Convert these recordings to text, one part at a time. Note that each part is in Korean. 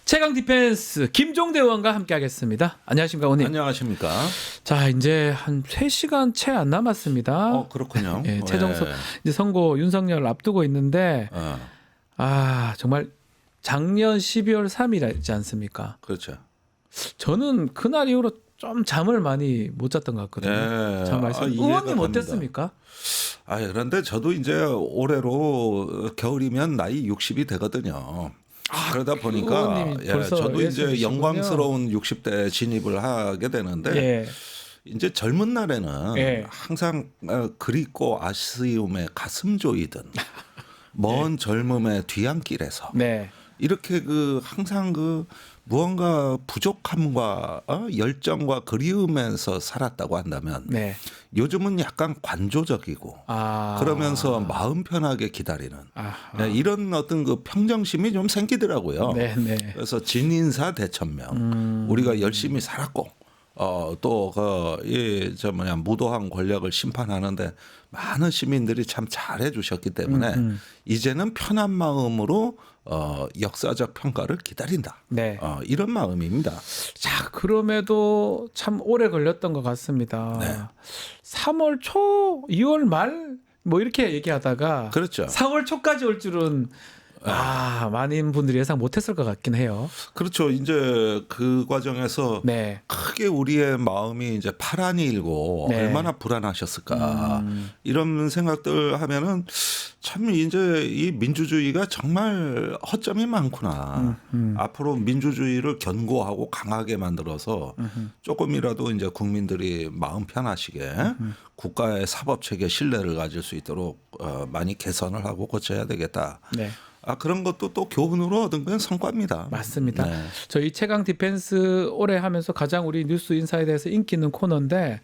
최강 디펜스 김종대 의원과 함께하겠습니다. 안녕하십니까, 의원님. 안녕하십니까. 자, 이제 한 3시간 채 안 남았습니다. 그렇군요. 예, 최종 예. 이제 선거 윤석열 앞두고 있는데 정말 작년 12월 3일이지 않습니까? 그렇죠. 저는 그날 이후로 좀 잠을 많이 못 잤던 것 같거든요. 예. 참 말씀. 이해가 의원님 갑니다. 어땠습니까? 그런데 저도 이제 올해로 겨울이면 나이 60이 되거든요. 그러다 보니까 의원님이 벌써 저도 이제 예순이시군요. 영광스러운 60대 진입을 하게 되는데 예. 이제 젊은 날에는 예. 항상 그립고 아쉬움에 가슴 조이던 먼 젊음의 뒤안길에서 네. 이렇게 항상 무언가 부족함과 열정과 그리움에서 살았다고 한다면 네. 요즘은 약간 관조적이고 그러면서 마음 편하게 기다리는 이런 어떤 평정심이 좀 생기더라고요. 네, 네. 그래서 진인사 대천명 우리가 열심히 살았고 무도한 권력을 심판하는데 많은 시민들이 참 잘해 주셨기 때문에 이제는 편한 마음으로 역사적 평가를 기다린다. 네. 이런 마음입니다. 자, 그럼에도 참 오래 걸렸던 것 같습니다. 네. 3월 초, 2월 말 뭐 이렇게 얘기하다가 그렇죠. 4월 초까지 올 줄은 많은 분들이 예상 못했을 것 같긴 해요. 그렇죠. 이제 그 과정에서 네. 크게 우리의 마음이 이제 파란이 일고 네. 얼마나 불안하셨을까 이런 생각들 하면은 참 이제 이 민주주의가 정말 허점이 많구나. 앞으로 민주주의를 견고하고 강하게 만들어서 조금이라도 이제 국민들이 마음 편하시게 국가의 사법 체계 신뢰를 가질 수 있도록 많이 개선을 하고 고쳐야 되겠다. 네. 그런 것도 또 교훈으로 얻은 건 성과입니다. 맞습니다. 네. 저희 최강 디펜스 오래 하면서 가장 우리 뉴스 인사에 대해서 인기 있는 코너인데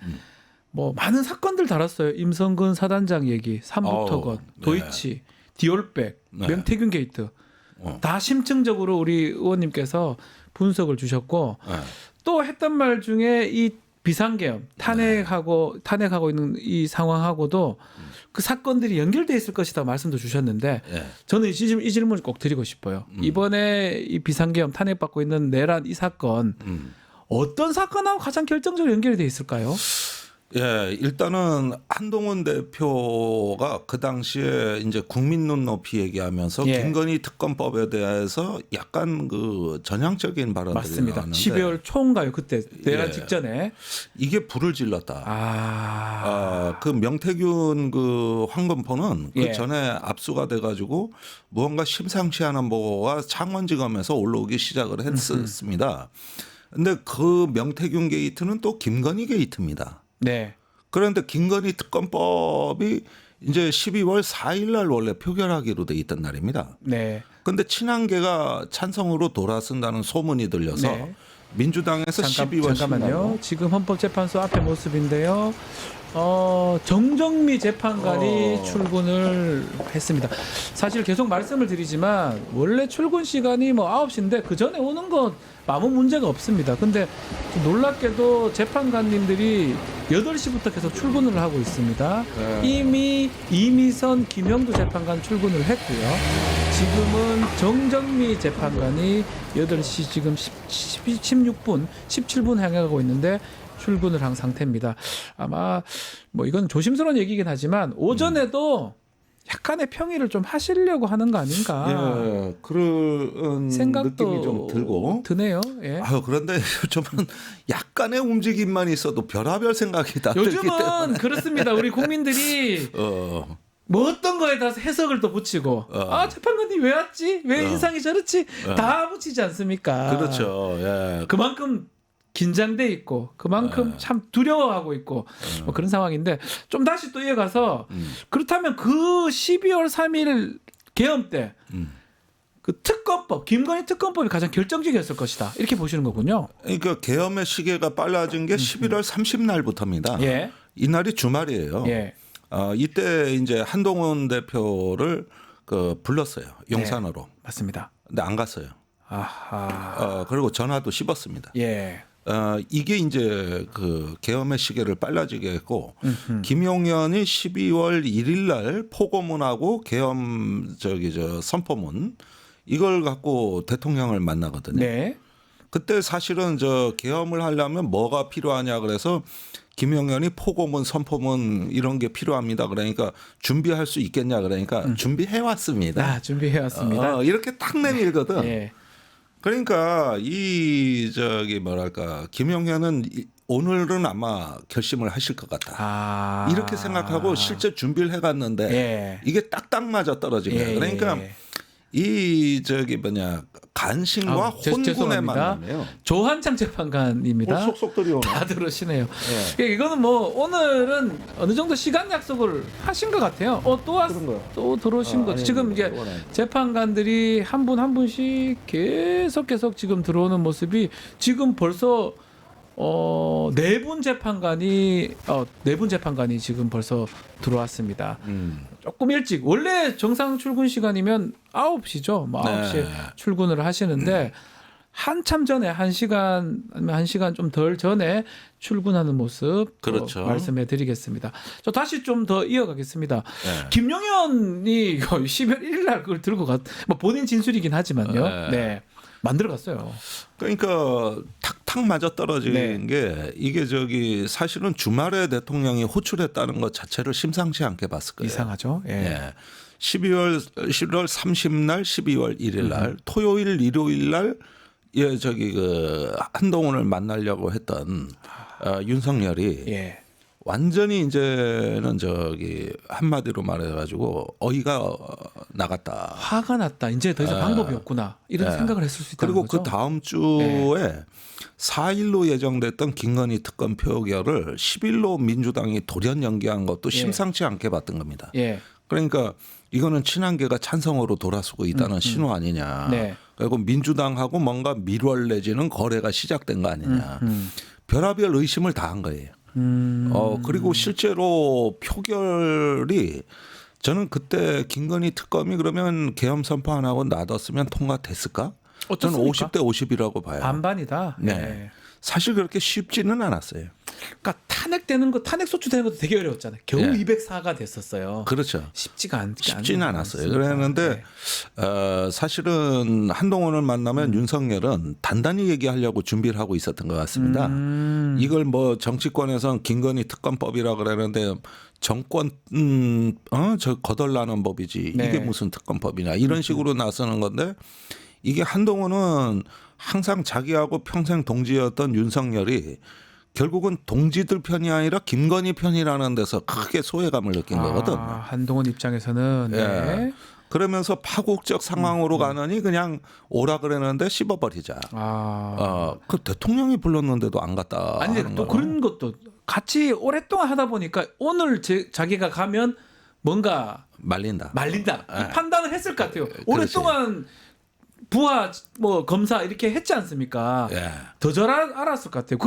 뭐 많은 사건들 다뤘어요. 임성근 사단장 얘기, 삼부토건, 도이치, 디올백, 네. 명태균 게이트 다 심층적으로 우리 의원님께서 분석을 주셨고 또 했던 말 중에 이 비상계엄 탄핵하고 있는 이 상황하고도 그 사건들이 연결돼 있을 것이다 말씀도 주셨는데 저는 이 질문을 꼭 드리고 싶어요. 이번에 이 비상계엄 탄핵받고 있는 내란 이 사건 어떤 사건하고 가장 결정적으로 연결이 돼 있을까요? 일단은 한동훈 대표가 그 당시에 이제 국민 눈높이 얘기하면서 김건희 특검법에 대해서 약간 전향적인 발언들이 맞습니다. 나왔는데 12월 초인가요? 그때 내란 직전에 이게 불을 질렀다. 그 명태균 황건포는 그 전에 압수가 돼가지고 무언가 심상치 않은 보고가 창원지검에서 올라오기 시작을 했습니다. 그런데 그 명태균 게이트는 또 김건희 게이트입니다. 네. 그런데 김건희 특검법이 이제 12월 4일 날 원래 표결하기로 돼 있던 날입니다. 네. 그런데 친한계가 찬성으로 돌아선다는 소문이 들려서 민주당에서 12월 잠깐만요. 지금 헌법재판소 앞에 모습인데요. 정정미 재판관이 출근을 했습니다. 사실 계속 말씀을 드리지만 원래 출근 시간이 9시인데 그 전에 오는 건 아무 문제가 없습니다. 근데 놀랍게도 재판관님들이 8시부터 계속 출근을 하고 있습니다. 이미 이미선, 김영두 재판관 출근을 했고요. 지금은 정정미 재판관이 8시 지금 16분, 17분 향하고 있는데 출근을 한 상태입니다. 아마 이건 조심스러운 얘기긴 하지만 오전에도 약간의 평의를 좀 하시려고 하는 거 아닌가. 그런 생각도 느낌이 좀 들고 드네요. 예. 그런데 요즘은 약간의 움직임만 있어도 별의별 생각이 다 들기 때문에 요즘은 그렇습니다. 우리 국민들이 어떤 거에 다 해석을 또 붙이고 재판관님 왜 왔지? 왜 인상이 저렇지? 다 붙이지 않습니까? 그렇죠. 그만큼 긴장돼 있고 그만큼 참 두려워하고 있고 그런 상황인데 좀 다시 또 이어가서 그렇다면 그 12월 3일 계엄 때 그 특검법, 김건희 특검법이 가장 결정적이었을 것이다. 이렇게 보시는 거군요. 그러니까 계엄의 시계가 빨라진 게 11월 30날부터입니다. 이날이 주말이에요. 이때 이제 한동훈 대표를 불렀어요. 용산으로. 맞습니다. 근데 안 갔어요. 그리고 전화도 씹었습니다. 이게 이제 계엄의 시계를 빨라지게 했고 김용현이 12월 1일 날 포고문하고 계엄 선포문 이걸 갖고 대통령을 만나거든요. 네. 그때 사실은 계엄을 하려면 뭐가 필요하냐 그래서 김영현이 포고문, 선포문 이런 게 필요합니다. 그러니까 준비할 수 있겠냐 그러니까 준비해 왔습니다. 준비해 왔습니다. 이렇게 딱 내밀거든. 예. 그러니까 뭐랄까 김영현은 오늘은 아마 결심을 하실 것 같다. 이렇게 생각하고 실제 준비를 해갔는데 예. 이게 딱딱 맞아 떨어진 거예요. 그러니까 간신과 혼군의 죄송합니다. 만남이에요. 조한창 재판관입니다. 속속 들이오네. 다 들으시네요. 이거는 뭐 오늘은 어느 정도 시간 약속을 하신 것 같아요. 또 들어오신 거죠. 지금 이제 재판관들이 한 분 한 분씩 계속 지금 들어오는 모습이 지금 벌써 네 분 재판관이 지금 벌써 들어왔습니다. 조금 일찍 원래 정상 출근 시간이면 9시죠. 뭐 9시에 출근을 하시는데 한참 전에 1시간 아니면 1시간 좀 덜 전에 출근하는 모습 그렇죠. 말씀해 드리겠습니다. 저 다시 좀 더 이어가겠습니다. 김용현이 12월 1일 날 그걸 들고 뭐 본인 진술이긴 하지만요. 네. 만들어 갔어요. 그러니까 탁탁 맞아 떨어진 게 이게 사실은 주말에 대통령이 호출했다는 것 자체를 심상치 않게 봤을 거예요. 이상하죠. 예. 11월 30날, 12월 1일 날, 토요일, 일요일 날 한동훈을 만나려고 했던 윤석열이 완전히 이제는 한마디로 말해가지고 어이가 나갔다. 화가 났다. 이제 더 이상 방법이 없구나. 이런 생각을 했을 수 있다는 그리고 거죠. 그 다음 주에 4일로 예정됐던 김건희 특검 표결을 10일로 민주당이 돌연 연기한 것도 심상치 않게 봤던 겁니다. 그러니까 이거는 친한계가 찬성으로 돌아서고 있다는 신호 아니냐. 그리고 민주당하고 뭔가 밀월 내지는 거래가 시작된 거 아니냐. 별의별 의심을 다 한 거예요. 그리고 실제로 표결이 저는 그때 김건희 특검이 그러면 계엄 선포 안 하고 놔뒀으면 통과됐을까? 저는 50대 50이라고 봐요. 반반이다. 네. 사실 그렇게 쉽지는 않았어요. 그러니까 탄핵 소추되는 것도 되게 어려웠잖아요. 겨우 204가 됐었어요. 그렇죠. 쉽지는 않았어요. 그랬는데 사실은 한동훈을 만나면 윤석열은 단단히 얘기하려고 준비를 하고 있었던 것 같습니다. 이걸 뭐 정치권에서는 김건희 특검법이라 그러는데 정권 거덜나는 법이지 이게 무슨 특검법이냐 이런 식으로 나서는 건데 이게 한동훈은 항상 자기하고 평생 동지였던 윤석열이 결국은 동지들 편이 아니라 김건희 편이라는 데서 크게 소외감을 느낀 거거든. 한동훈 입장에서는 그러면서 파국적 상황으로 가느니 그냥 오라 그랬는데 씹어버리자. 그 대통령이 불렀는데도 안 갔다. 아니 또 그런 것도 같이 오랫동안 하다 보니까 오늘 자기가 가면 뭔가 말린다. 이 판단을 했을 것 같아요. 오랫동안 부하 검사 이렇게 했지 않습니까? 더 잘 알았을 것 같아요.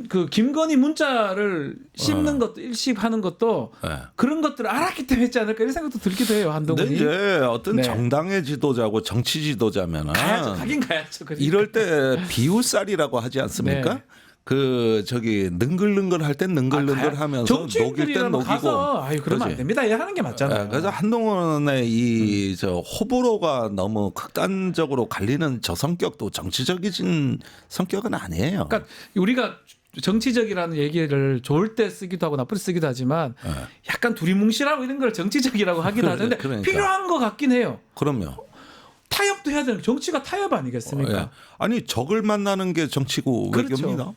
그 김건희 문자를 씹는 것도 일씹하는 것도 그런 것들을 알았기 때문에 했지 않을까 이런 생각도 들기도 해요. 한동훈이. 근데 이제 어떤 정당의 지도자고 정치 지도자면은 가야죠. 그러니까. 이럴 때 비웃살이라고 하지 않습니까? 능글능글 할 땐 능글능글 하면서 녹일 땐 녹이고. 가서 그러면 안 됩니다. 하는 게 맞잖아요. 그래서 한동훈의 호불호가 너무 극단적으로 갈리는 저 성격도 정치적인 성격은 아니에요. 그러니까 우리가 정치적이라는 얘기를 좋을 때 쓰기도 하고 나쁠 때 쓰기도 하지만 약간 두리뭉실하고 이런 걸 정치적이라고 하기도 하는데 필요한 것 같긴 해요. 그럼요. 타협도 해야 되는 정치가 타협 아니겠습니까? 아니 적을 만나는 게 정치고 외교입니다.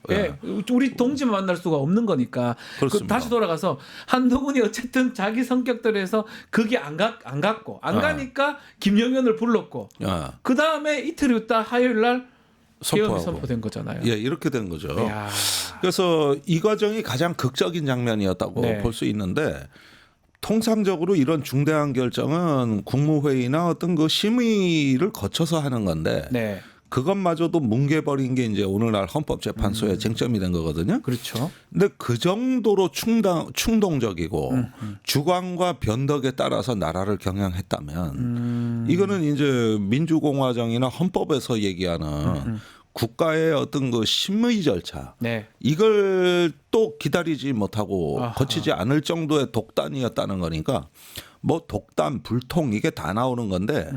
우리 동지만 만날 수가 없는 거니까. 다시 돌아가서 한동훈이 어쨌든 자기 성격대로해서 그게 안 가니까 김영현을 불렀고 그 다음에 이틀 있다 화요일 날 계엄이 선포된 거잖아요. 이렇게 된 거죠. 그래서 이 과정이 가장 극적인 장면이었다고 볼 수 있는데. 통상적으로 이런 중대한 결정은 국무회의나 어떤 그 심의를 거쳐서 하는 건데 그것마저도 뭉개버린 게 이제 오늘날 헌법재판소의 쟁점이 된 거거든요. 그렇죠. 근데 그 정도로 충동적이고 주관과 변덕에 따라서 나라를 경영했다면 이거는 이제 민주공화정이나 헌법에서 얘기하는 국가의 어떤 그 심의 절차 네. 이걸 또 기다리지 못하고 아하. 거치지 않을 정도의 독단이었다는 거니까 뭐 독단, 불통 이게 다 나오는 건데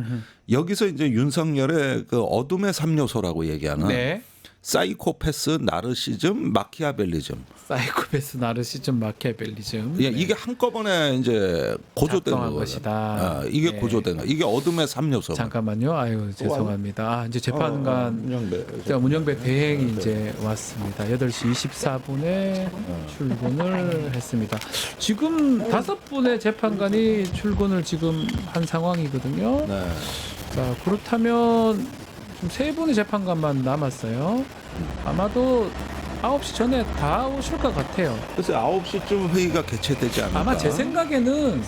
여기서 이제 윤석열의 그 어둠의 3요소라고 얘기하는 네. 사이코패스, 나르시즘, 마키아벨리즘. 사이코패스, 나르시즘, 마키아벨리즘. 예, 이게 한꺼번에 이제 고조된 작동한 거거든요. 것이다. 아, 이게 예. 고조된 거. 이게 어둠의 3요소. 잠깐만요. 아유 죄송합니다. 아, 이제 재판관 문영배 대행이 이제 왔습니다. 8시 24분에 출근을 했습니다. 지금 5분의 재판관이 출근을 지금 한 상황이거든요. 네. 자 그렇다면 지금 3분의 재판관만 남았어요. 아마도 9시 전에 다 오실 것 같아요. 그래서 9시쯤 회의가 개최되지 않을까. 아마 제 생각에는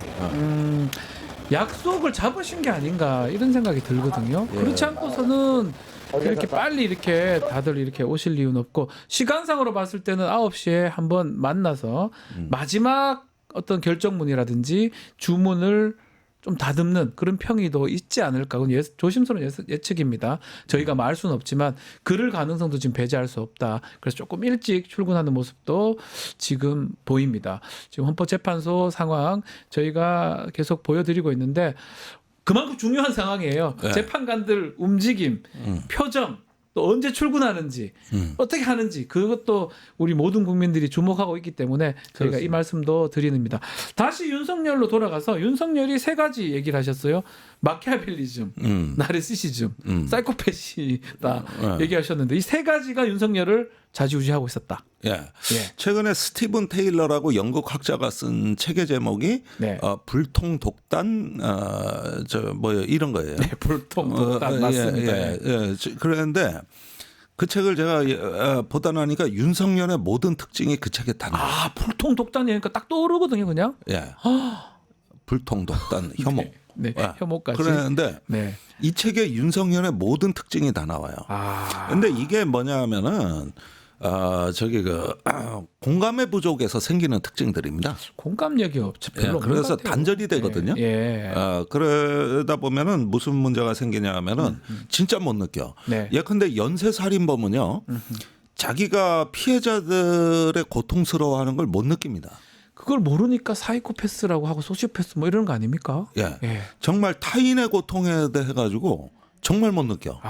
약속을 잡으신 게 아닌가 이런 생각이 들거든요. 예. 그렇지 않고서는 이렇게 빨리 이렇게 다들 이렇게 오실 이유는 없고 시간상으로 봤을 때는 9시에 한번 만나서 마지막 어떤 결정문이라든지 주문을 좀 다듬는 그런 평의도 있지 않을까. 그건 조심스러운 예측입니다. 저희가 말 수는 없지만 그럴 가능성도 지금 배제할 수 없다. 그래서 조금 일찍 출근하는 모습도 지금 보입니다. 지금 헌법재판소 상황 저희가 계속 보여드리고 있는데 그만큼 중요한 상황이에요. 네. 재판관들 움직임, 표정, 또 언제 출근하는지, 어떻게 하는지 그것도 우리 모든 국민들이 주목하고 있기 때문에 저희가 그렇습니다. 이 말씀도 드립니다. 다시 윤석열로 돌아가서 윤석열이 3가지 얘기를 하셨어요. 마키아벨리즘, 나르시시즘, 사이코패시다 얘기하셨는데 이 3가지가 윤석열을 좌지우지하고 있었다. 예. 예. 최근에 스티븐 테일러라고 영국 학자가 쓴 책의 제목이 네. 불통 독단 이런 거예요. 네, 불통 독단 맞습니다. 예. 그런데 그 책을 제가 보다 나니까 윤석열의 모든 특징이 그 책에 다 나와요. 아, 불통 독단이니까 딱 떠오르거든요, 그냥. 예. 불통 독단 혐오. 네, 예. 혐오까지. 그런데 네. 이 책에 윤석열의 모든 특징이 다 나와요. 아. 근데 이게 뭐냐면은 공감의 부족에서 생기는 특징들입니다. 공감력이 없죠. 별로 예, 그래서 없는 것 같아요. 단절이 되거든요. 예. 그러다 보면은 무슨 문제가 생기냐면은 진짜 못 느껴. 네. 예컨대 연쇄 살인범은요, 자기가 피해자들의 고통스러워하는 걸 못 느낍니다. 그걸 모르니까 사이코패스라고 하고 소시오패스 뭐 이런 거 아닙니까? 예, 예. 정말 타인의 고통에 대해 가지고 정말 못 느껴.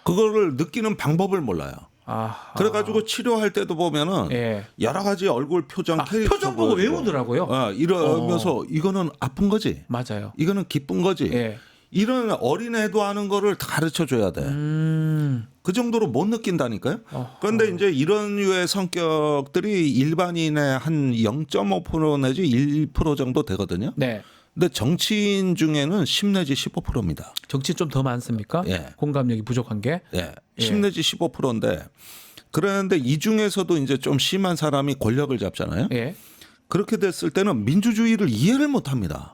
그거를 느끼는 방법을 몰라요. 아. 그래가지고 치료할 때도 보면은 예. 여러 가지 얼굴 표정, 캐릭터 표정 보고 보여주고. 외우더라고요. 이러면서 이거는 아픈 거지, 맞아요. 이거는 기쁜 거지. 예. 이런 어린애도 하는 거를 다 가르쳐 줘야 돼. 그 정도로 못 느낀다니까요. 그런데 이제 이런 류의 성격들이 일반인의 한 0.5% 내지 1% 정도 되거든요. 네. 근데 정치인 중에는 10 내지 15%입니다. 정치 좀 더 많습니까? 예. 공감력이 부족한 게. 예. 10 내지 15%인데 그런데 이 중에서도 이제 좀 심한 사람이 권력을 잡잖아요. 예. 그렇게 됐을 때는 민주주의를 이해를 못 합니다.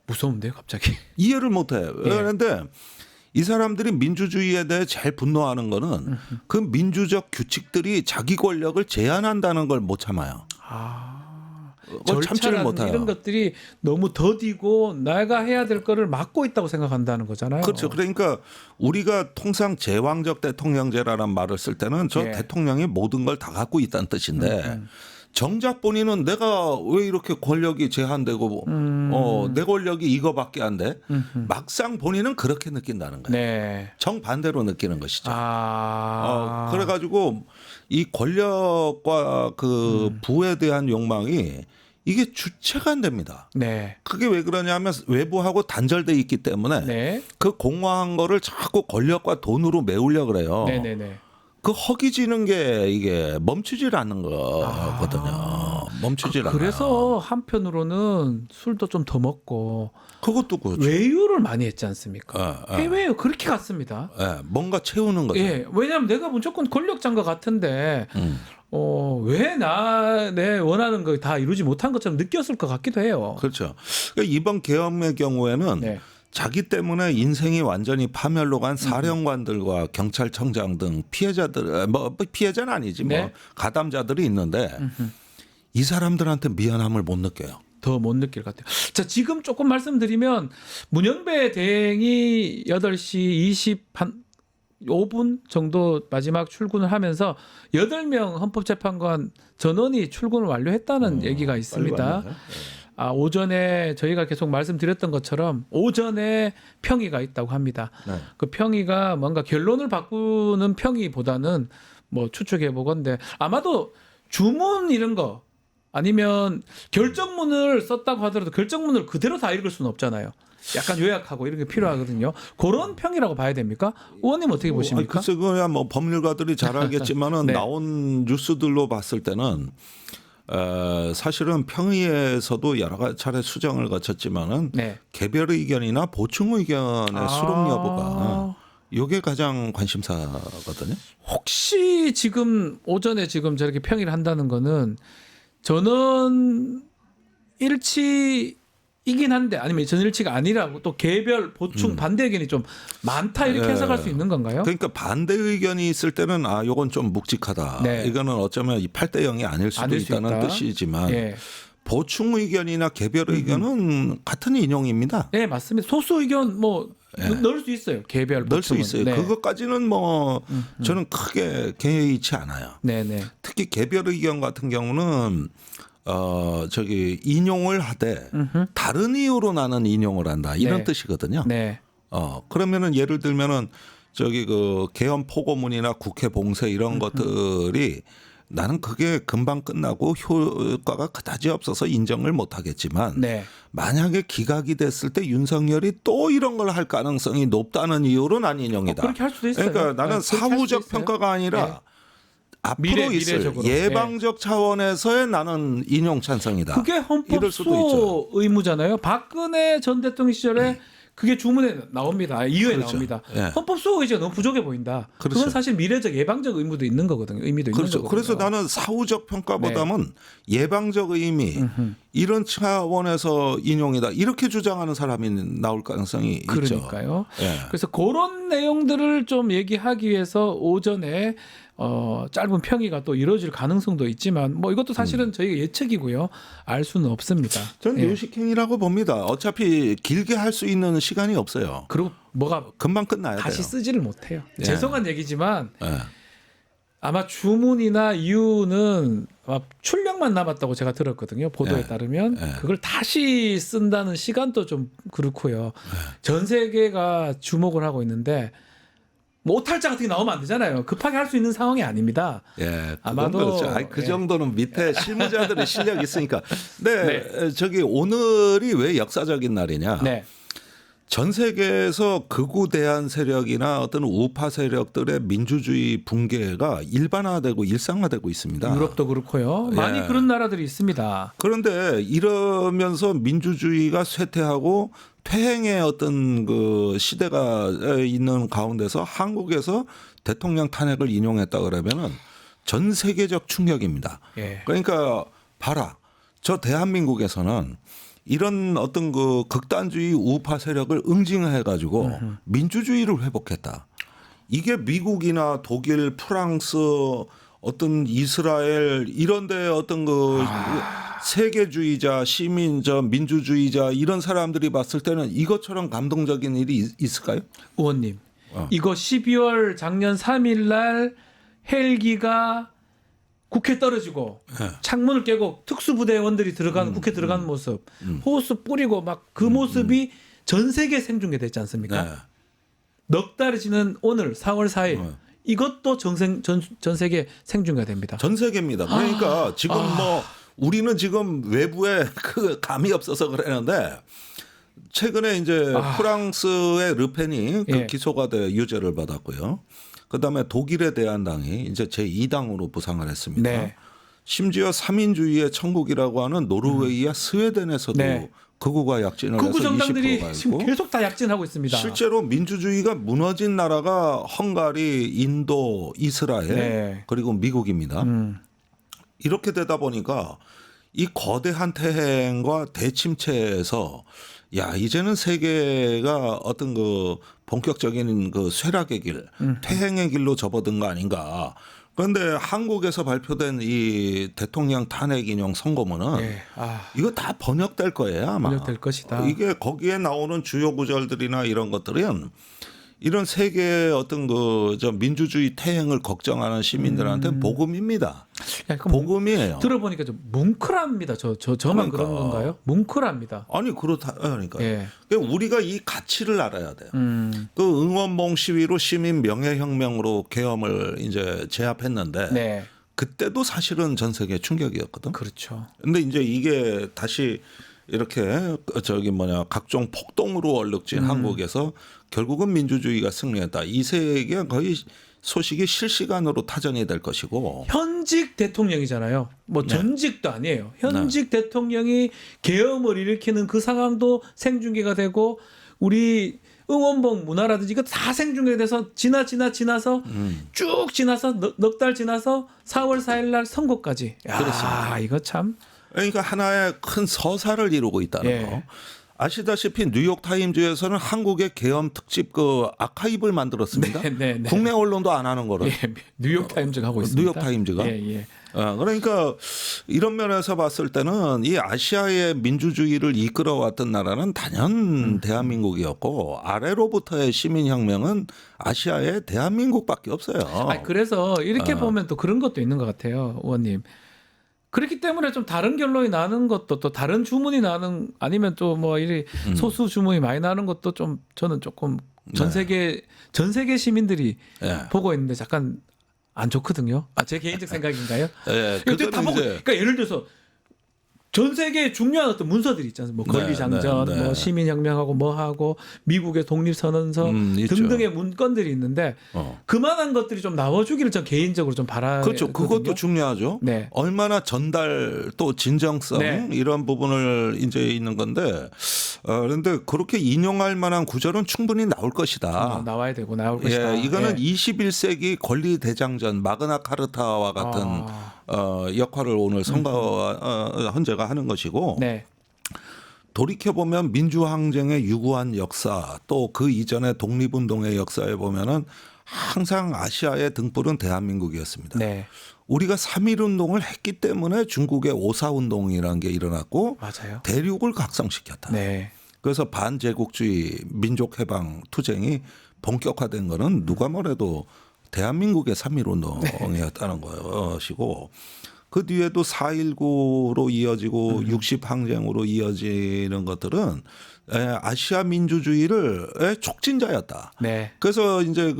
무서운데요, 갑자기. 이해를 못 해요. 예. 그런데 이 사람들이 민주주의에 대해 제일 분노하는 거는 그 민주적 규칙들이 자기 권력을 제한한다는 걸 못 참아요. 참지를 절차라든지 못해요. 이런 것들이 너무 더디고 내가 해야 될 거를 막고 있다고 생각한다는 거잖아요. 그렇죠. 그러니까 우리가 통상 제왕적 대통령제라는 말을 쓸 때는 저 예. 대통령이 모든 걸 다 갖고 있다는 뜻인데 정작 본인은 내가 왜 이렇게 권력이 제한되고 내 권력이 이거밖에 안 돼? 막상 본인은 그렇게 느낀다는 거예요. 네. 정반대로 느끼는 것이죠. 그래가지고 그래가지고 이 권력과 그 부에 대한 욕망이 이게 주체가 안 됩니다. 네. 그게 왜 그러냐면 외부하고 단절돼 있기 때문에 네. 그 공허한 거를 자꾸 권력과 돈으로 메우려고 그래요. 네네네. 그 허기지는 게 이게 멈추질 않는 거거든요. 멈추질 않아요. 그래서 한편으로는 술도 좀 더 먹고 그것도 그렇죠. 외유를 많이 했지 않습니까? 해외에 그렇게 갔습니다. 뭔가 채우는 거죠. 예, 왜냐하면 내가 무조건 권력자인 것 같은데 왜 내 원하는 거 다 이루지 못한 것처럼 느꼈을 것 같기도 해요. 그렇죠. 그러니까 이번 계엄의 경우에는 네. 자기 때문에 인생이 완전히 파멸로 간 사령관들과 경찰청장 등 피해자들, 뭐 피해자는 아니지 뭐 네. 가담자들이 있는데 이 사람들한테 미안함을 못 느껴요. 더 못 느낄 것 같아요. 자, 지금 조금 말씀드리면 문영배 대행이 8시 20 5분 정도 마지막 출근을 하면서 8명 헌법재판관 전원이 출근을 완료했다는 얘기가 있습니다. 오전에 저희가 계속 말씀드렸던 것처럼 오전에 평의가 있다고 합니다. 네. 그 평의가 뭔가 결론을 바꾸는 평의보다는 뭐 추측해 보건데 아마도 주문 이런 거 아니면 결정문을 썼다고 하더라도 결정문을 그대로 다 읽을 수는 없잖아요. 약간 요약하고 이런 게 필요하거든요. 그런 평이라고 봐야 됩니까? 의원님 어떻게 보십니까? 글쎄 그야 뭐 법률가들이 잘 알겠지만은 네. 나온 뉴스들로 봤을 때는 사실은 평의에서도 여러 차례 수정을 거쳤지만은 네. 개별 의견이나 보충 의견의 수록 여부가 이게 가장 관심사거든요. 혹시 지금 오전에 지금 저렇게 평의를 한다는 거는 전원 일치이긴 한데 아니면 전원 일치가 아니라고 또 개별 보충 반대 의견이 좀 많다 이렇게 해석할 수 있는 건가요? 그러니까 반대 의견이 있을 때는 요건 좀 묵직하다. 네. 이거는 어쩌면 8대 0이 아닐 수도 아닐 수 있다는 있다. 뜻이지만 예. 보충 의견이나 개별 의견은 같은 인용입니다. 네, 맞습니다. 소수 의견 뭐 넣을 수 있어요. 개별 넣을 수 보충은. 있어요. 네. 그것까지는 뭐 저는 크게 개의치 않아요. 네, 네. 특히 개별 의견 같은 경우는 인용을 하되 다른 이유로 나는 인용을 한다 이런 네. 뜻이거든요. 네. 그러면은 예를 들면은 그 개헌 포고문이나 국회 봉쇄 이런 것들이 나는 그게 금방 끝나고 효과가 그다지 없어서 인정을 못 하겠지만 네. 만약에 기각이 됐을 때 윤석열이 또 이런 걸 할 가능성이 높다는 이유로 난 인용이다. 그렇게 할 수도 있어요. 그러니까 나는 네, 그렇게 할 수도 사후적 있어요. 평가가 아니라 네. 앞으로 있을 미래적으로. 예방적 차원에서의 나는 인용 찬성이다. 그게 헌법 이럴 수도 수호 의무잖아요. 박근혜 전 대통령 시절에 그게 주문에 나옵니다. 이유에 그렇죠. 나옵니다. 예. 헌법 수호 의지가 너무 부족해 보인다. 그렇죠. 그건 사실 미래적 예방적 의무도 있는 거거든요. 의미도 그렇죠. 있는 거거든요. 그래서 나는 사후적 평가보다는 예방적 의미 이런 차원에서 인용이다. 이렇게 주장하는 사람이 나올 가능성이 있죠. 그러니까요. 예. 그래서 그런 내용들을 좀 얘기하기 위해서 오전에 짧은 평의가 또 이루어질 가능성도 있지만 뭐 이것도 사실은 저희가 예측이고요. 알 수는 없습니다. 전 예. 요식행위라고 봅니다. 어차피 길게 할 수 있는 시간이 없어요. 그리고 뭐가 금방 끝나야 다시 돼요. 쓰지를 못해요. 예. 죄송한 얘기지만 예. 아마 주문이나 이유는 아마 출력만 남았다고 제가 들었거든요. 보도에 예. 따르면 예. 그걸 다시 쓴다는 시간도 좀 그렇고요. 전 세계가 주목을 하고 있는데 뭐 오탈자 같은 게 나오면 안 되잖아요. 급하게 할 수 있는 상황이 아닙니다. 예, 아마도 그렇죠. 그 예. 정도는 밑에 실무자들의 실력이 있으니까. 네, 오늘이 왜 역사적인 날이냐? 네. 전 세계에서 극우 대한 세력이나 어떤 우파 세력들의 민주주의 붕괴가 일반화되고 일상화되고 있습니다. 유럽도 그렇고요. 많이 예. 그런 나라들이 있습니다. 그런데 이러면서 민주주의가 쇠퇴하고 퇴행의 어떤 그 시대가 있는 가운데서 한국에서 대통령 탄핵을 인용했다 그러면은 전 세계적 충격입니다. 예. 그러니까 봐라. 저 대한민국에서는 이런 어떤 그 극단주의 우파 세력을 응징해 가지고 민주주의를 회복했다. 이게 미국이나 독일, 프랑스, 어떤 이스라엘 이런데 어떤 그 세계주의자, 시민자, 민주주의자 이런 사람들이 봤을 때는 이것처럼 감동적인 일이 있을까요? 의원님, 이거 12월 작년 3일 날 헬기가 국회 떨어지고 창문을 깨고 특수부대원들이 들어가는 국회 들어가는 모습, 호수 뿌리고 막 그 모습이 전 세계 생중계됐지 않습니까? 네. 넉 달이 지난 오늘 4월 4일 이것도 전 세계 생중계가 됩니다. 전 세계입니다. 그러니까 지금 뭐 우리는 지금 외부에 그 감이 없어서 그러는데 최근에 이제 프랑스의 르펜이 그 예. 기소가 돼 유죄를 받았고요. 그다음에 독일의 대한당이 이제 제2당으로 부상을 했습니다. 네. 심지어 3인주의의 천국이라고 하는 노르웨이와 스웨덴에서도 네. 극우가 약진을 극우 해서 정당들이 20%가 지금 있고 계속 다 약진하고 있습니다. 실제로 민주주의가 무너진 나라가 헝가리, 인도, 이스라엘 네. 그리고 미국입니다. 이렇게 되다 보니까 이 거대한 태행과 대침체에서 야 이제는 세계가 어떤 그 본격적인 그 쇠락의 길, 퇴행의 길로 접어든 거 아닌가. 그런데 한국에서 발표된 이 대통령 탄핵 인용 선고문은 예. 이거 다 번역될 거예요 아마. 번역될 것이다. 이게 거기에 나오는 주요 구절들이나 이런 것들은 이런 세계의 어떤 저 민주주의 태행을 걱정하는 시민들한테는 복음입니다. 약간 복음이에요. 들어보니까 좀 뭉클합니다. 저만 그런 건가요? 뭉클합니다. 아니 그러니까 예. 우리가 이 가치를 알아야 돼요. 그 응원봉 시위로 시민 명예혁명으로 계엄을 이제 제압했는데 네. 그때도 사실은 전 세계 충격이었거든. 그렇죠. 근데 이제 이게 다시 이렇게 각종 폭동으로 얼룩진 한국에서 결국은 민주주의가 승리했다. 이 세계가 거의 소식이 실시간으로 타전이 될 것이고. 현직 대통령이잖아요. 뭐 네. 전직도 아니에요. 현직 대통령이 계엄을 일으키는 그 상황도 생중계가 되고 우리 응원봉 문화라든지 이거 다 생중계가 돼서 지나서 쭉 지나서 넉 달 지나서 4월 4일 날 선거까지. 그렇습니다. 이거 참. 그러니까 하나의 큰 서사를 이루고 있다는 예. 거. 아시다시피 뉴욕타임즈에서는 한국의 계엄 특집 그 아카이브를 만들었습니다. 네. 국내 언론도 안 하는 거를. 예, 뉴욕타임즈가 하고 있습니다. 뉴욕타임즈가. 예. 그러니까 이런 면에서 봤을 때는 이 아시아의 민주주의를 이끌어왔던 나라는 단연 대한민국이었고 아래로부터의 시민혁명은 아시아의 대한민국밖에 없어요. 그래서 이렇게 보면 또 그런 것도 있는 것 같아요, 의원님. 그렇기 때문에 좀 다른 결론이 나는 것도 또 다른 주문이 나는 아니면 또 뭐 이 소수 주문이 많이 나는 것도 좀 저는 조금 전 세계 시민들이 보고 있는데 잠깐 안 좋거든요. 제 개인적 생각인가요? 예, 근데 다 보고 그러니까 예를 들어서 전 세계에 중요한 어떤 문서들이 있잖아요. 뭐 권리장전, 네. 뭐 시민혁명하고 뭐 하고 미국의 독립선언서 있죠. 등등의 문건들이 있는데 그만한 것들이 좀 나와주기를 전 개인적으로 좀 바라거든요. 그렇죠. 그것도 중요하죠. 네. 얼마나 전달 또 진정성 네. 이런 부분을 이제 있는 건데 그런데 그렇게 인용할 만한 구절은 충분히 나올 것이다. 나와야 되고 나올 것이다. 이거는 21세기 권리 대장전 마그나 카르타와 같은 역할을 오늘 헌재가 하는 것이고 네. 돌이켜 보면 민주항쟁의 유구한 역사 또 그 이전의 독립운동의 역사에 보면은 항상 아시아의 등불은 대한민국이었습니다. 네. 우리가 3.1운동을 했기 때문에 중국의 오사운동이라는 게 일어났고 맞아요. 대륙을 각성시켰다. 네. 그래서 반제국주의 민족해방 투쟁이 본격화된 거는 누가 뭐래도 대한민국의 3.1운동이었다는 것이고 그 뒤에도 4.19로 이어지고 60항쟁으로 이어지는 것들은 아시아 민주주의를 촉진자였다. 네. 그래서 이제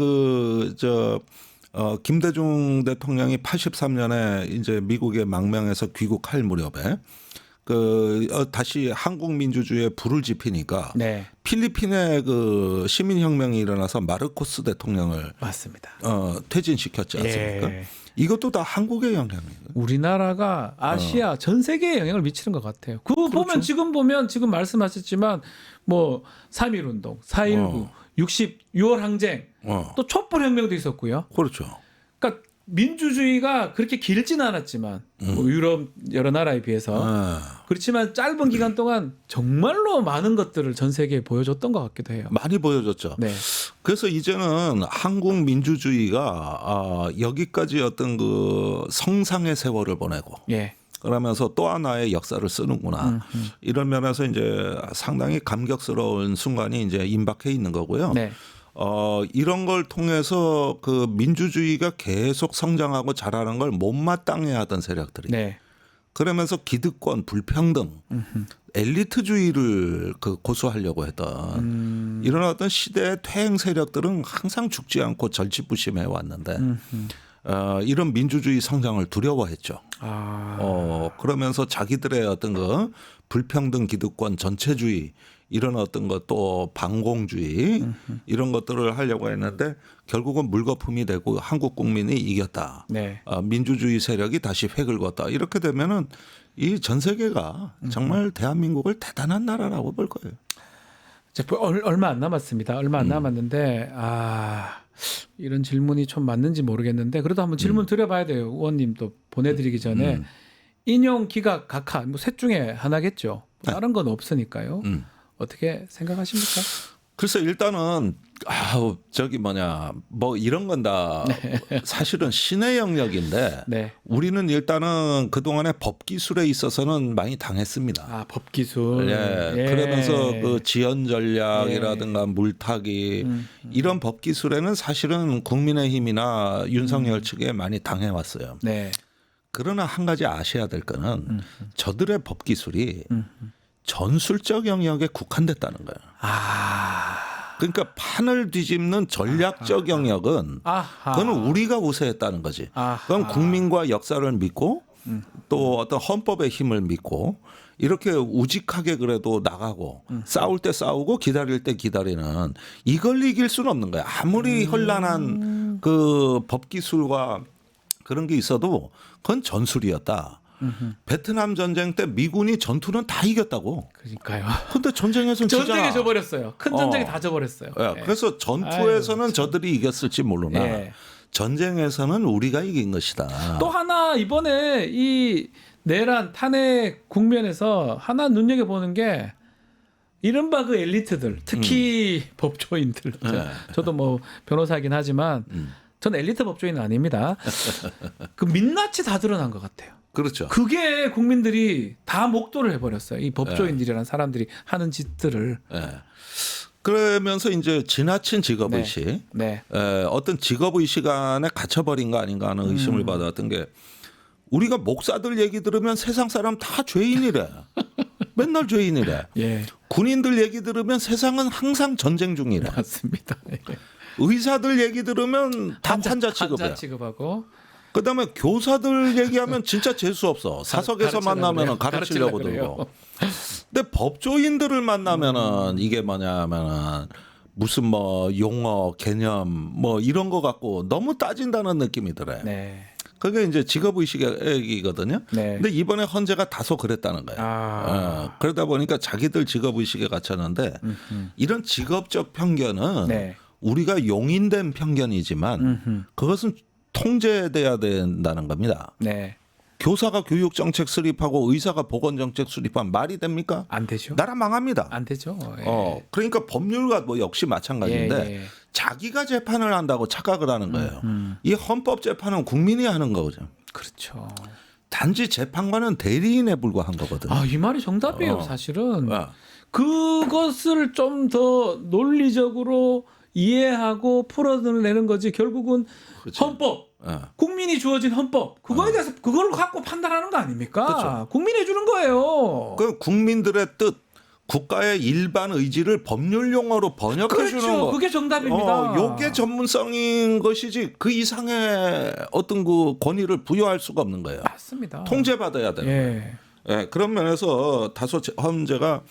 김대중 대통령이 83년에 이제 미국의 망명해서 귀국할 무렵에 다시 한국 민주주의에 불을 지피니까 네. 필리핀의 그 시민혁명이 일어나서 마르코스 대통령을 맞습니다. 퇴진시켰지 않습니까? 예. 이것도 다 한국의 영향이에요. 우리나라가 아시아 전 세계에 영향을 미치는 것 같아요. 그거 보면 지금 말씀하셨지만 뭐 3.1운동, 4.19, 6.6월 항쟁, 또 촛불혁명도 있었고요. 그렇죠. 그러니까 민주주의가 그렇게 길지는 않았지만 뭐 유럽 여러 나라에 비해서 그렇지만 짧은 기간 동안 정말로 많은 것들을 전 세계에 보여줬던 것 같기도 해요. 많이 보여줬죠. 네. 그래서 이제는 한국 민주주의가 여기까지 어떤 그 성상의 세월을 보내고 예. 그러면서 또 하나의 역사를 쓰는구나. 이런 면에서 이제 상당히 감격스러운 순간이 이제 임박해 있는 거고요. 네. 이런 걸 통해서 그 민주주의가 계속 성장하고 자라는 걸 못마땅해 하던 세력들이. 네. 그러면서 기득권, 불평등, 엘리트주의를 고수하려고 했던 이런 어떤 시대의 퇴행 세력들은 항상 죽지 않고 절치부심해 왔는데 이런 민주주의 성장을 두려워했죠. 그러면서 자기들의 어떤 그 불평등, 기득권, 전체주의 이런 어떤 것도 반공주의 이런 것들을 하려고 했는데 결국은 물거품이 되고 한국 국민이 이겼다. 네. 민주주의 세력이 다시 획을 걷다. 이렇게 되면은 이 전 세계가 정말 대한민국을 대단한 나라라고 볼 거예요. 얼마 안 남았습니다. 얼마 안 남았는데 이런 질문이 좀 맞는지 모르겠는데 그래도 한번 질문 드려봐야 돼요. 의원님도 보내드리기 전에 인용, 기각, 각하 뭐 셋 중에 하나겠죠. 다른 건 없으니까요. 어떻게 생각하십니까? 그래서 일단은 저기 뭐 이런 건 다 사실은 신의 영역인데 네. 우리는 일단은 그동안에 법 기술에 있어서는 많이 당했습니다. 아, 법 기술. 예. 그러면서 그 지연 전략이라든가 물타기 이런 법 기술에는 사실은 국민의힘이나 윤석열 측에 많이 당해왔어요. 네. 그러나 한 가지 아셔야 될 거는 저들의 법 기술이 전술적 영역에 국한됐다는 거예요. 그러니까 판을 뒤집는 전략적 영역은 그건 우리가 우세했다는 거지. 그건 국민과 역사를 믿고 또 어떤 헌법의 힘을 믿고 이렇게 우직하게 그래도 나가고 싸울 때 싸우고 기다릴 때 기다리는 이걸 이길 수는 없는 거야. 아무리 현란한 그 법 기술과 그런 게 있어도 그건 전술이었다. 베트남 전쟁 때 미군이 전투는 다 이겼다고. 그러니까요. 근데 전쟁에서는 전쟁에 져버렸어요. 큰 전쟁에 다 져버렸어요. 예, 그래서 전투에서는 저들이 이겼을지 모르나 전쟁에서는 우리가 이긴 것이다. 또 하나 이번에 이 내란 탄핵 국면에서 하나 눈여겨보는 게 이른바 그 엘리트들 특히 법조인들 저도 뭐 변호사이긴 하지만 전 엘리트 법조인은 아닙니다. 그 민낯이 다 드러난 것 같아요. 그렇죠. 그게 국민들이 다 목도를 해버렸어요. 이 법조인들이라는 사람들이 하는 짓들을. 그러면서 이제 지나친 직업의식, 어떤 직업의식 안에 갇혀버린 거 아닌가 하는 의심을 받았던 게 우리가 목사들 얘기 들으면 세상 사람 다 죄인이래. 맨날 죄인이래. 군인들 얘기 들으면 세상은 항상 전쟁 중이래. 맞습니다. 의사들 얘기 들으면 다 환자 취급이야. 환자 취급하고. 그다음에 교사들 얘기하면 진짜 재수 없어. 사석에서 만나면 가르치려고 들고. 근데 법조인들을 만나면은 이게 뭐냐면은 무슨 뭐 용어 개념 뭐 이런 거 갖고 너무 따진다는 느낌이 들어요. 그게 이제 직업의식이거든요. 근데 이번에 헌재가 다소 그랬다는 거예요. 그러다 보니까 자기들 직업의식에 갇혔는데 이런 직업적 편견은 우리가 용인된 편견이지만 그것은 통제돼야 된다는 겁니다. 교사가 교육 정책 수립하고 의사가 보건 정책 수립하면 말이 됩니까? 안 되죠. 나라 망합니다. 안 되죠. 그러니까 법률과 뭐 역시 마찬가지인데 자기가 재판을 한다고 착각을 하는 거예요. 이 헌법 재판은 국민이 하는 거죠. 그렇죠. 단지 재판관은 대리인에 불과한 거거든요. 이 말이 정답이에요, 사실은. 그것을 좀 더 논리적으로 이해하고 풀어내는 거지. 결국은 헌법, 국민이 주어진 헌법, 그거에 대해서 그걸 갖고 판단하는 거 아닙니까? 국민이 주는 거예요. 그 국민들의 뜻, 국가의 일반 의지를 법률 용어로 번역해 주는 거. 그게 정답입니다. 요게 전문성인 것이지 그 이상의 어떤 그 권위를 부여할 수가 없는 거예요. 맞습니다. 통제받아야 되는 거예요. 그런 면에서 다소 헌재가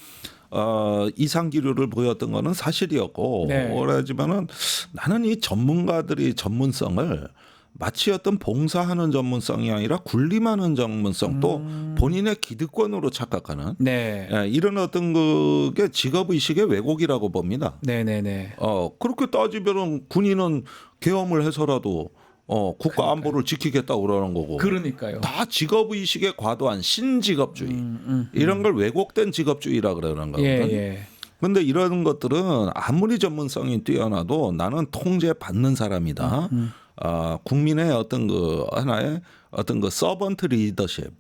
이상 기류를 보였던 거는 사실이었고 그러지만은 나는 이 전문가들이 전문성을 마치 어떤 봉사하는 전문성이 아니라 군림하는 전문성 또 본인의 기득권으로 착각하는 이런 어떤 그게 직업의식의 왜곡이라고 봅니다. 그렇게 따지면 군인은 계엄을 해서라도 국가 안보를 지키겠다고 그러는 거고. 그러니까요. 다 직업의식에 과도한 신직업주의 이런 걸 왜곡된 직업주의라 그러는 거거든요. 그런데 이런 것들은 아무리 전문성이 뛰어나도 나는 통제받는 사람이다. 국민의 어떤 그 하나의 어떤 그 서번트 리더십,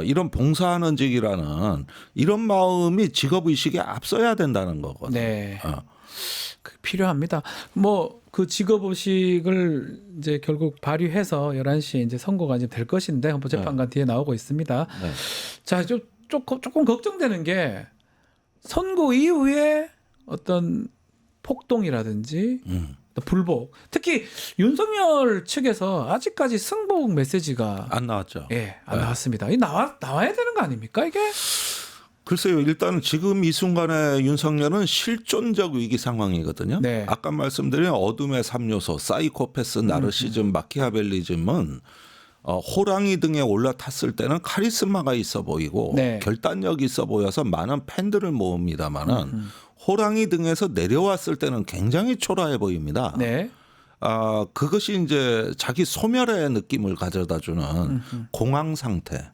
이런 봉사하는 직이라는 이런 마음이 직업의식에 앞서야 된다는 거거든요. 필요합니다. 뭐 그 직업의식을 이제 결국 발휘해서 11시에 이제 선고가 이제 될 것인데 헌법재판관 뒤에 나오고 있습니다. 자, 조금 걱정되는 게 선고 이후에 어떤 폭동이라든지 불복, 특히 윤석열 측에서 아직까지 승복 메시지가 안 나왔죠. 안 나왔습니다. 이 나와야 되는 거 아닙니까 이게? 글쎄요. 일단 지금 이 순간에 윤석열은 실존적 위기 상황이거든요. 아까 말씀드린 어둠의 3요소, 사이코패스, 나르시즘, 마키아벨리즘은 호랑이 등에 올라탔을 때는 카리스마가 있어 보이고 결단력이 있어 보여서 많은 팬들을 모읍니다만은 호랑이 등에서 내려왔을 때는 굉장히 초라해 보입니다. 그것이 이제 자기 소멸의 느낌을 가져다주는 공황 상태.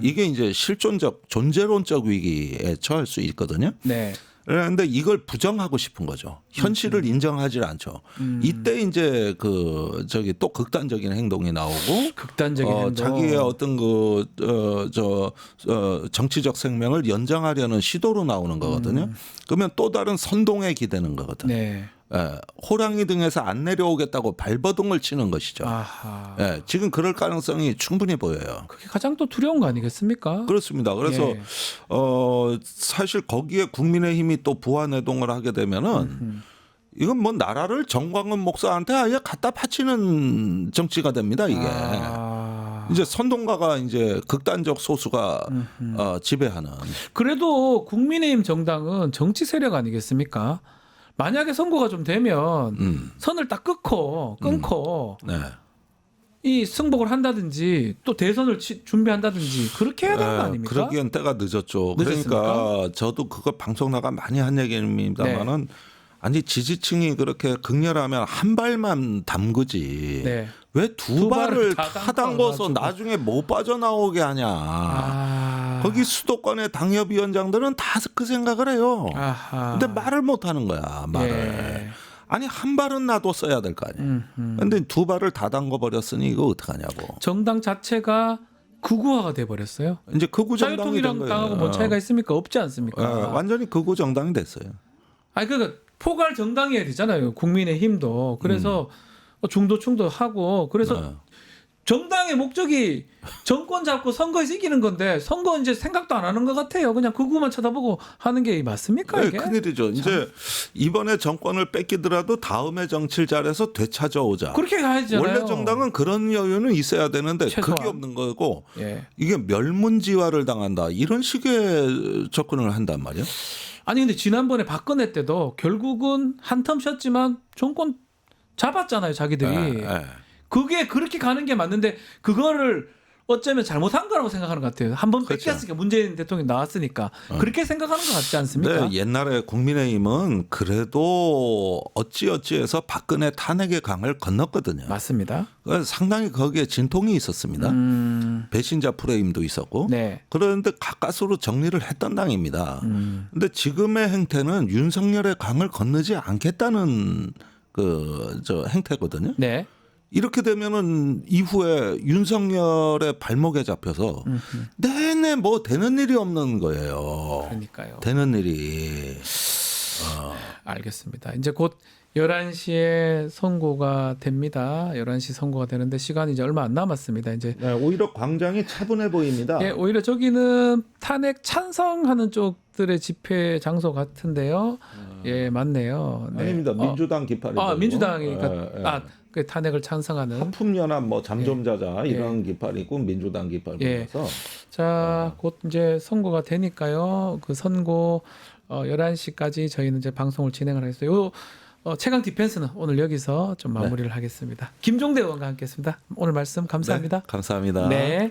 이게 이제 실존적 존재론적 위기에 처할 수 있거든요. 그런데 이걸 부정하고 싶은 거죠. 현실을 인정하지 않죠. 이때 이제 또 극단적인 행동이 나오고 극단적인 행동. 자기의 어떤 정치적 생명을 연장하려는 시도로 나오는 거거든요. 그러면 또 다른 선동에 기대는 거거든요. 네. 예, 호랑이 등에서 안 내려오겠다고 발버둥을 치는 것이죠. 아하. 예, 지금 그럴 가능성이 충분히 보여요. 그게 가장 또 두려운 거 아니겠습니까? 그렇습니다. 그래서 예. 사실 거기에 국민의힘이 또 부안해동을 하게 되면은 이건 뭐 나라를 정광훈 목사한테 아예 갖다 바치는 정치가 됩니다. 이게 이제 선동가가 이제 극단적 소수가 지배하는. 그래도 국민의힘 정당은 정치 세력 아니겠습니까? 만약에 선거가 좀 되면 선을 딱 끊고 네. 이 승복을 한다든지 또 대선을 준비한다든지 그렇게 해야 되는 거 아닙니까? 그러기엔 때가 늦었죠. 늦었습니까? 그러니까 저도 그거 방송 나가 많이 한 얘기입니다만은 아니 지지층이 그렇게 극렬하면 한 발만 담그지. 네. 왜 두 발을 다 다 담궈서 나중에 못 빠져나오게 하냐. 거기 수도권의 당협위원장들은 다 그 생각을 해요. 아하. 근데 말을 못 하는 거야. 말을. 예. 아니 한 발은 놔뒀어야 될 거 아니에요. 근데 두 발을 다 담궈 버렸으니 이거 어떡하냐고. 정당 자체가 극우화가 돼 버렸어요. 이제 극우 정당이 된 자유통일당 거예요. 당하고 뭐 차이가 있습니까? 없지 않습니까? 완전히 극우 정당이 됐어요. 아니 그러니까 포괄 정당이어야 되잖아요. 국민의힘도. 그래서 중도층도 하고 그래서 정당의 목적이 정권 잡고 선거에서 이기는 건데 선거 이제 생각도 안 하는 것 같아요. 그냥 극우만 쳐다보고 하는 게 맞습니까? 네, 이게? 큰일이죠. 이제 이번에 정권을 뺏기더라도 다음에 정치를 잘해서 되찾아오자. 그렇게 가야죠. 원래 정당은 그런 여유는 있어야 되는데 최소한. 그게 없는 거고 예. 이게 멸문지화를 당한다. 이런 식의 접근을 한단 말이에요. 아니 근데 지난번에 박근혜 때도 결국은 한 텀 쉬었지만 정권 잡았잖아요. 자기들이. 그게 그렇게 가는 게 맞는데 그거를 어쩌면 잘못한 거라고 생각하는 것 같아요. 한번 그렇죠. 뺏겼으니까 문재인 대통령이 나왔으니까 그렇게 생각하는 것 같지 않습니까? 네, 옛날에 국민의힘은 그래도 어찌어찌해서 박근혜 탄핵의 강을 건넜거든요. 맞습니다. 상당히 거기에 진통이 있었습니다. 배신자 프레임도 있었고. 네. 그런데 가까스로 정리를 했던 당입니다. 그런데 지금의 행태는 윤석열의 강을 건너지 않겠다는 행태거든요. 네. 이렇게 되면은 이후에 윤석열의 발목에 잡혀서 내내 뭐 되는 일이 없는 거예요. 그러니까요. 되는 일이. 알겠습니다. 이제 곧 11시에 선고가 됩니다. 11시 선고가 되는데 시간이 이제 얼마 안 남았습니다. 이제 네, 오히려 광장이 차분해 보입니다. 예, 오히려 저기는 탄핵 찬성하는 쪽들의 집회 장소 같은데요. 예, 맞네요. 네. 아닙니다. 민주당 깃발이. 민주당이 그 탄핵을 찬성하는. 한품연합 뭐 잠 좀 자자 이런 깃발이 있고 민주당 깃발 보면서. 자, 곧 이제 선고가 되니까요. 그 선고 11시까지 저희는 이제 방송을 진행을 하겠어요. 최강 디펜스는 오늘 여기서 좀 마무리를 하겠습니다. 김종대 의원과 함께했습니다. 오늘 말씀 감사합니다. 네, 감사합니다. 네.